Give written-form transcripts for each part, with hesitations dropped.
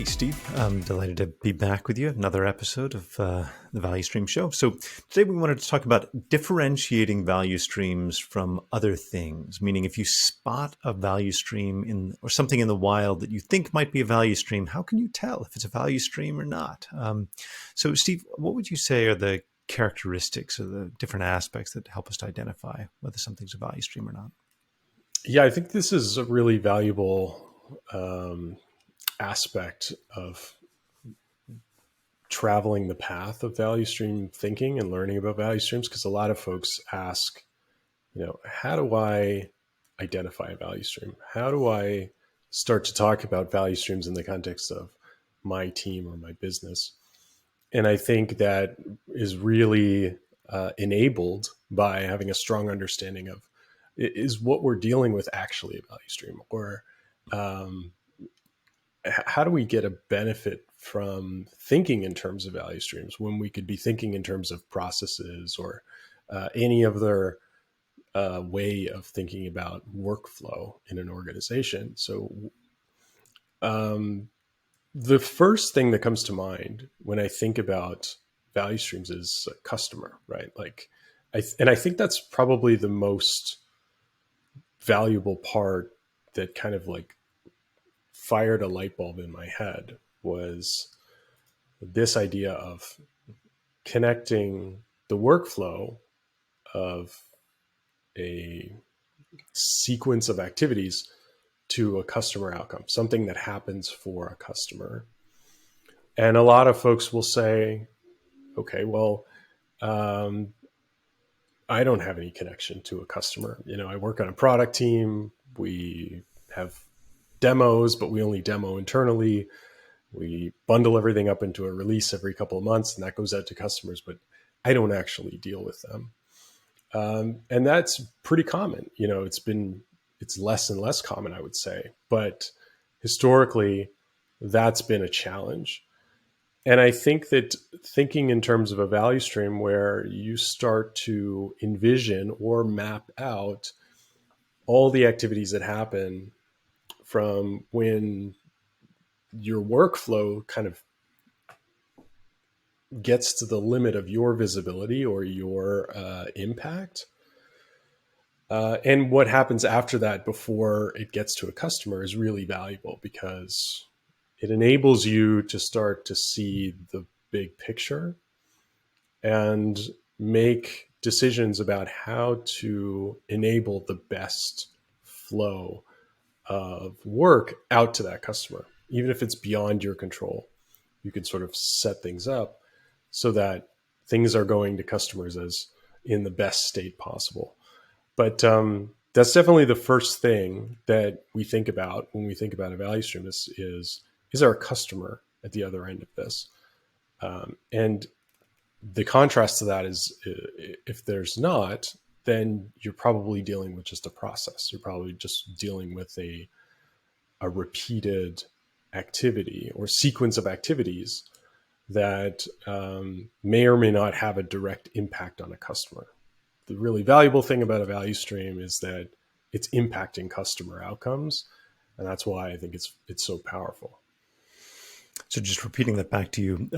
Hey, Steve. I'm delighted to be back with you. Another episode of the Value Stream Show. So today we wanted to talk about differentiating value streams from other things, meaning if you spot a value stream or something in the wild that you think might be a value stream, how can you tell if it's a value stream or not? So Steve, what would you say are the characteristics or the different aspects that help us to identify whether something's a value stream or not? Yeah, I think this is a really valuable aspect of traveling the path of value stream thinking and learning about value streams, because a lot of folks ask, how do I identify a value stream? How do I start to talk about value streams in the context of my team or my business? And I think that is really enabled by having a strong understanding of, is what we're dealing with actually a value stream? Or how do we get a benefit from thinking in terms of value streams when we could be thinking in terms of processes or any other way of thinking about workflow in an organization? So the first thing that comes to mind when I think about value streams is a customer, right? And I think that's probably the most valuable part that kind of like fired a light bulb in my head, was this idea of connecting the workflow of a sequence of activities to a customer outcome, something that happens for a customer. And a lot of folks will say, okay, well, I don't have any connection to a customer. I work on a product team. We have demos, but we only demo internally. We bundle everything up into a release every couple of months, and that goes out to customers, but I don't actually deal with them. And that's pretty common. It's less and less common, I would say, but historically that's been a challenge. And I think that thinking in terms of a value stream where you start to envision or map out all the activities that happen from when your workflow kind of gets to the limit of your visibility or your impact, and what happens after that before it gets to a customer is really valuable, because it enables you to start to see the big picture and make decisions about how to enable the best flow of work out to that customer. Even if it's beyond your control, you can sort of set things up so that things are going to customers as in the best state possible. But that's definitely the first thing that we think about when we think about a value stream is there a customer at the other end of this? And the contrast to that is, if there's not, then you're probably dealing with just a process. You're probably just dealing with a repeated activity or sequence of activities that may or may not have a direct impact on a customer. The really valuable thing about a value stream is that it's impacting customer outcomes. And that's why I think it's so powerful. So just repeating that back to you,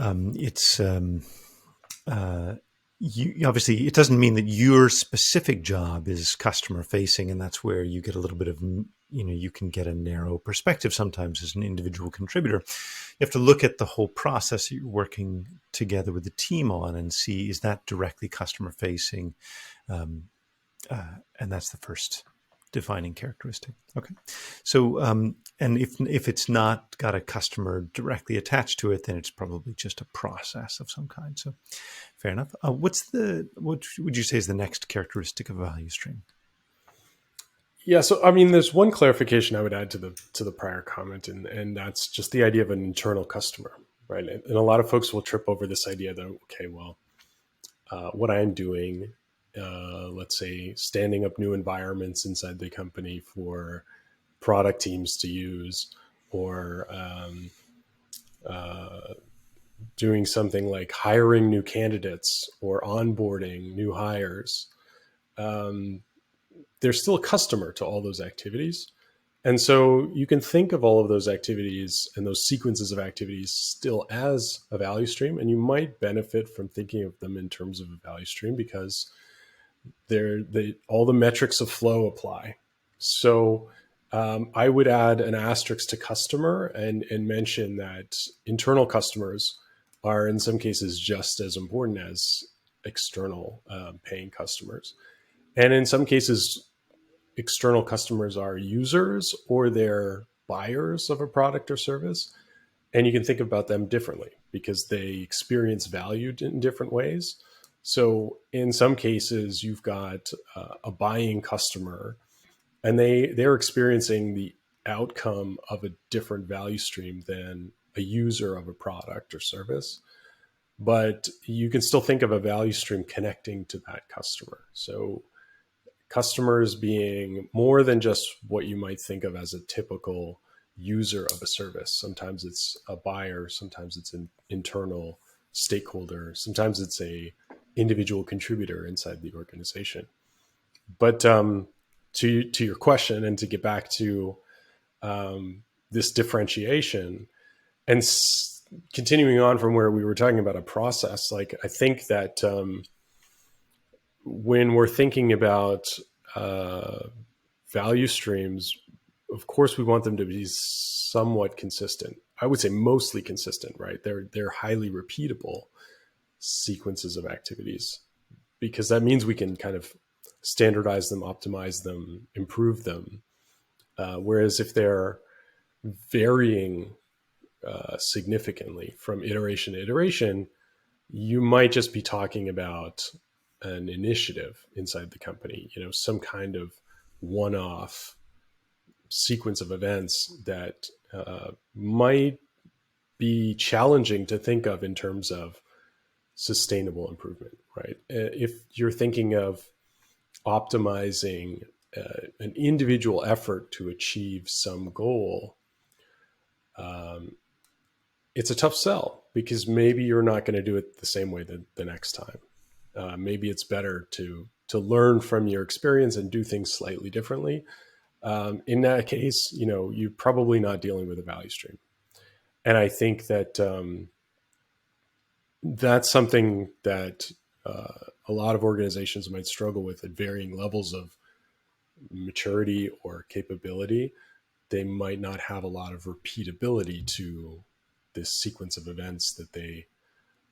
you obviously, it doesn't mean that your specific job is customer facing, and that's where you get a little bit of, you can get a narrow perspective sometimes as an individual contributor. You have to look at the whole process that you're working together with the team on and see, is that directly customer facing? And that's the first defining characteristic. Okay. So, and if it's not got a customer directly attached to it, then it's probably just a process of some kind. So fair enough. What would you say is the next characteristic of a value stream? Yeah. So, I mean, there's one clarification I would add to the prior comment, and that's just the idea of an internal customer, right? And a lot of folks will trip over this idea that, okay, well, what I'm doing, let's say standing up new environments inside the company for product teams to use, or doing something like hiring new candidates or onboarding new hires. There's still a customer to all those activities, And so you can think of all of those activities and those sequences of activities still as a value stream, and you might benefit from thinking of them in terms of a value stream because all the metrics of flow apply. So I would add an asterisk to customer and mention that internal customers are in some cases just as important as external paying customers. And in some cases, external customers are users or they're buyers of a product or service. And you can think about them differently because they experience value in different ways. So in some cases, you've got a buying customer and they're experiencing the outcome of a different value stream than a user of a product or service. But you can still think of a value stream connecting to that customer. So customers being more than just what you might think of as a typical user of a service. Sometimes it's a buyer, sometimes it's an internal stakeholder, sometimes it's a individual contributor inside the organization. But to your question, and to get back to this differentiation, and continuing on from where we were talking about a process, like I think that when we're thinking about value streams, of course, we want them to be somewhat consistent. I would say mostly consistent, right? They're highly repeatable sequences of activities because that means we can kind of standardize them, optimize them, improve them. Whereas if they're varying significantly from iteration to iteration, you might just be talking about an initiative inside the company, some kind of one-off sequence of events that might be challenging to think of in terms of sustainable improvement, right? If you're thinking of optimizing an individual effort to achieve some goal, it's a tough sell because maybe you're not going to do it the same way the next time. Maybe it's better to learn from your experience and do things slightly differently. In that case, you're probably not dealing with a value stream. And I think that that's something that a lot of organizations might struggle with at varying levels of maturity or capability. They might not have a lot of repeatability to this sequence of events that they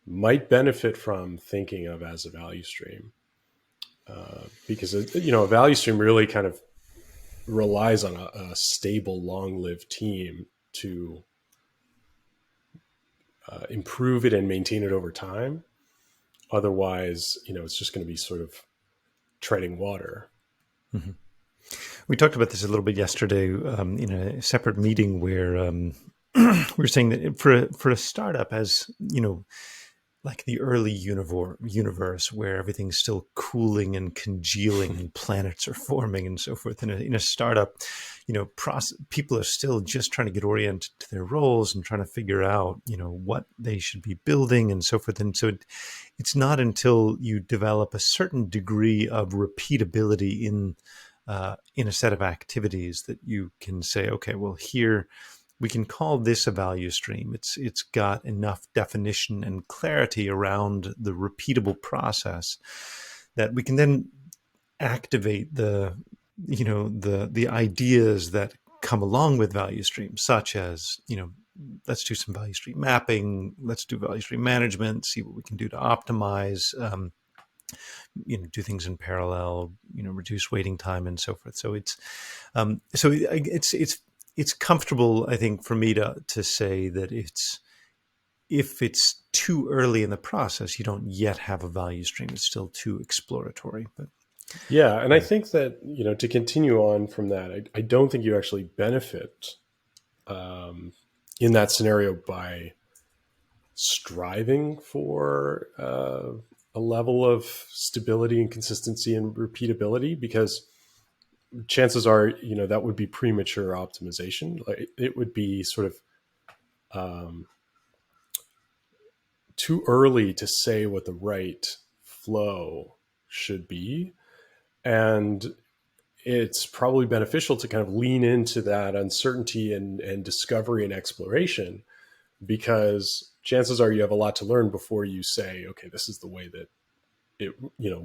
might benefit from thinking of as a value stream. Because, a value stream really kind of relies on a stable, long-lived team to improve it and maintain it over time. Otherwise, it's just going to be sort of treading water. Mm-hmm. We talked about this a little bit yesterday in a separate meeting where we were saying that for a startup, as like the early universe where everything's still cooling and congealing and planets are forming and so forth. In a startup, people are still just trying to get oriented to their roles and trying to figure out, what they should be building and so forth. And so it's not until you develop a certain degree of repeatability in a set of activities that you can say, okay, well, here we can call this a value stream. It's got enough definition and clarity around the repeatable process that we can then activate the ideas that come along with value streams, such as, let's do some value stream mapping, let's do value stream management, see what we can do to optimize, do things in parallel, reduce waiting time and so forth. So it's comfortable, I think, for me to say that if it's too early in the process, you don't yet have a value stream. It's still too exploratory. But yeah, and I think that to continue on from that, I don't think you actually benefit in that scenario by striving for a level of stability and consistency and repeatability, because chances are, that would be premature optimization. Like, it would be sort of too early to say what the right flow should be. And it's probably beneficial to kind of lean into that uncertainty and discovery and exploration, because chances are you have a lot to learn before you say, okay, this is the way that it,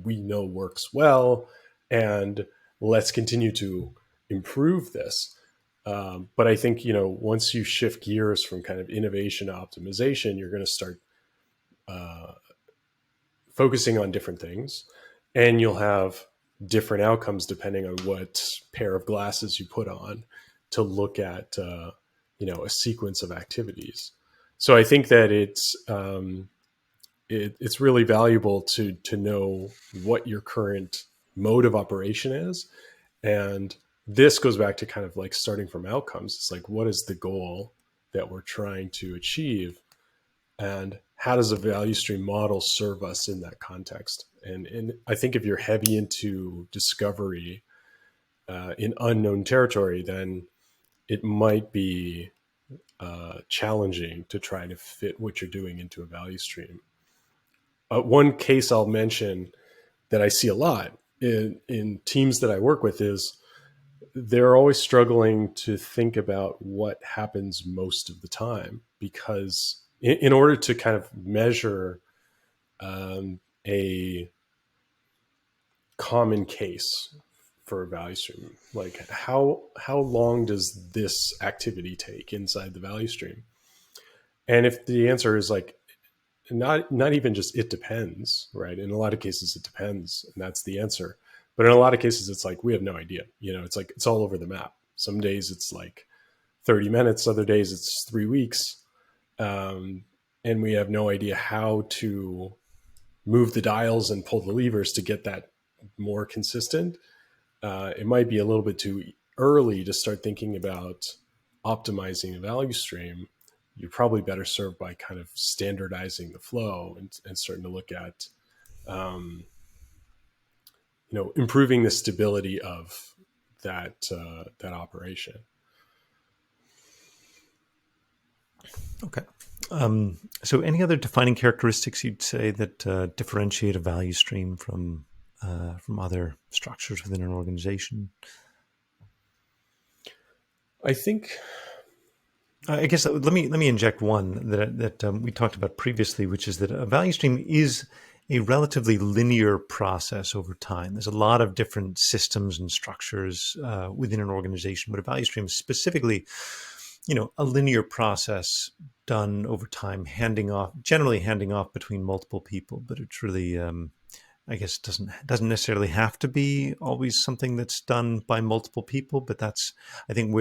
we know works well, and let's continue to improve this. But I think, once you shift gears from kind of innovation to optimization, you're going to start uh, focusing on different things, and you'll have different outcomes depending on what pair of glasses you put on to look at a sequence of activities. So I think that it's really valuable to know what your current mode of operation is. And this goes back to kind of like starting from outcomes. It's like, what is the goal that we're trying to achieve, and how does a value stream model serve us in that context? And I think if you're heavy into discovery in unknown territory, then it might be challenging to try to fit what you're doing into a value stream. One case I'll mention that I see a lot in teams that I work with is they're always struggling to think about what happens most of the time, because in order to kind of measure a common case for a value stream, like how long does this activity take inside the value stream? And if the answer is like not even just it depends, right? In a lot of cases it depends, and that's the answer. But in a lot of cases it's like we have no idea. It's like it's all over the map. Some days it's like 30 minutes, other days it's 3 weeks, and we have no idea how to move the dials and pull the levers to get that more consistent. It might be a little bit too early to start thinking about optimizing a value stream. You're probably better served by kind of standardizing the flow and starting to look at, improving the stability of that operation. Okay. So, any other defining characteristics you'd say that differentiate a value stream from other structures within an organization? I think I guess let me inject one that we talked about previously, which is that a value stream is a relatively linear process over time. There's a lot of different systems and structures within an organization, but a value stream is specifically, a linear process done over time, generally handing off between multiple people. But it's really, I guess, doesn't necessarily have to be always something that's done by multiple people. But that's, I think,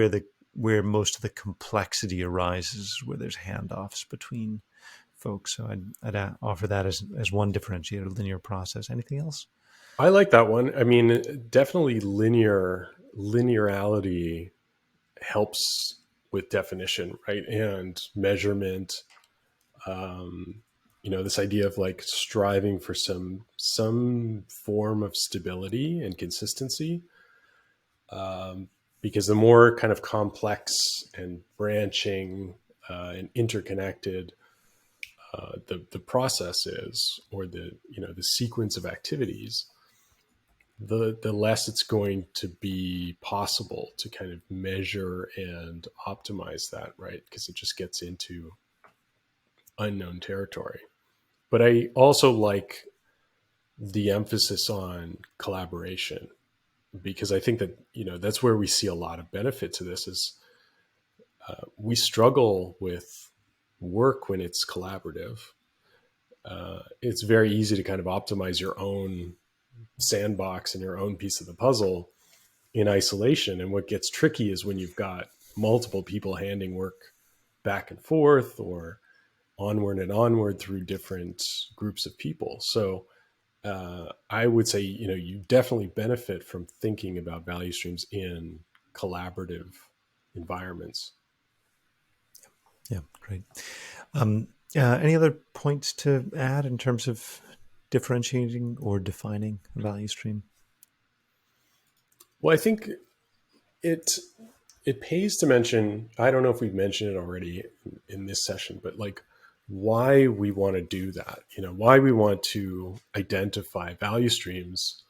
where most of the complexity arises, where there's handoffs between folks. So I'd offer that as one differentiator, linear process. Anything else? I like that one. I mean, definitely linearity helps with definition, right? And measurement. This idea of like striving for some form of stability and consistency. Because the more kind of complex and branching and interconnected the process is, or the sequence of activities, the less it's going to be possible to kind of measure and optimize that, right? Because it just gets into unknown territory. But I also like the emphasis on collaboration, because I think that that's where we see a lot of benefit to this is we struggle with work when it's collaborative. It's very easy to kind of optimize your own sandbox and your own piece of the puzzle in isolation. And what gets tricky is when you've got multiple people handing work back and forth, or onward and onward through different groups of people. So I would say, you definitely benefit from thinking about value streams in collaborative environments. Yeah, great. Any other points to add in terms of differentiating or defining a value stream? Well, I think it it pays to mention, I don't know if we've mentioned it already in this session, but like why we want to do that, why we want to identify value streams.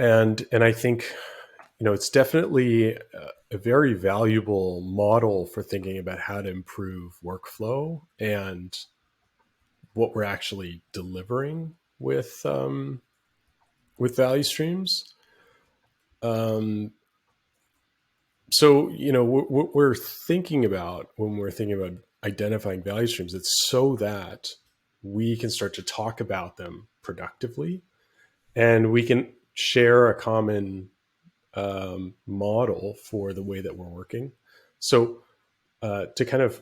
And I think, it's definitely a very valuable model for thinking about how to improve workflow and what we're actually delivering with value streams. Um, so, what we're thinking about when we're thinking about identifying value streams, it's so that we can start to talk about them productively, and we can share a common model for the way that we're working. So, to kind of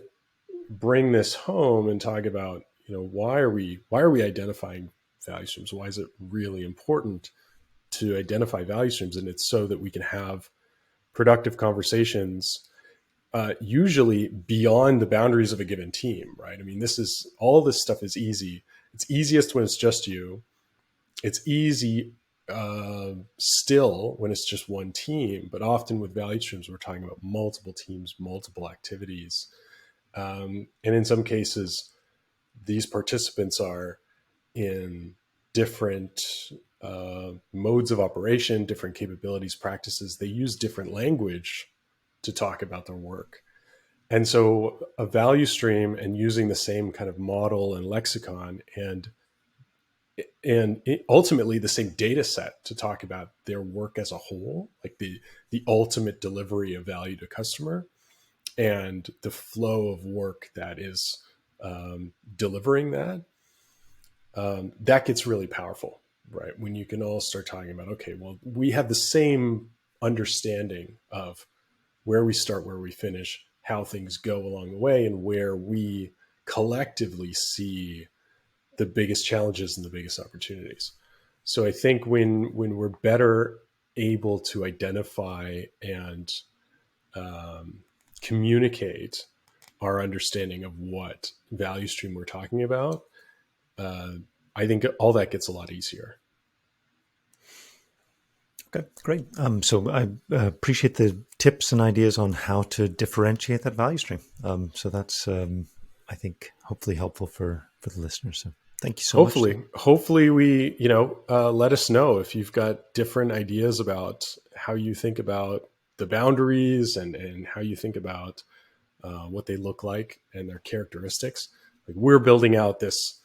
bring this home and talk about, why are we identifying value streams? Why is it really important to identify value streams? And it's so that we can have productive conversations, usually beyond the boundaries of a given team, right? I mean, all this stuff is easy. It's easiest when it's just you. It's easy still when it's just one team, but often with value streams, we're talking about multiple teams, multiple activities. And in some cases, these participants are in different modes of operation, different capabilities, practices. They use different language to talk about their work. And so a value stream and using the same kind of model and lexicon and ultimately the same data set to talk about their work as a whole, like the ultimate delivery of value to customer and the flow of work that is delivering that, that gets really powerful, right? When you can all start talking about, okay, well, we have the same understanding of where we start, where we finish, how things go along the way, and where we collectively see the biggest challenges and the biggest opportunities. So I think when we're better able to identify and communicate our understanding of what value stream we're talking about, uh, I think all that gets a lot easier. Okay, great. So I appreciate the tips and ideas on how to differentiate that value stream. So that's, I think, hopefully helpful for the listeners. So thank you so much, Tim. Hopefully we, let us know if you've got different ideas about how you think about the boundaries and how you think about what they look like and their characteristics. Like we're building out this,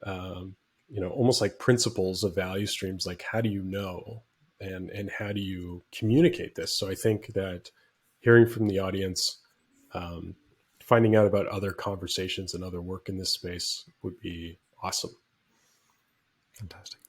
almost like principles of value streams. Like how do you know, and how do you communicate this? So I think that hearing from the audience, um, finding out about other conversations and other work in this space would be awesome. Fantastic.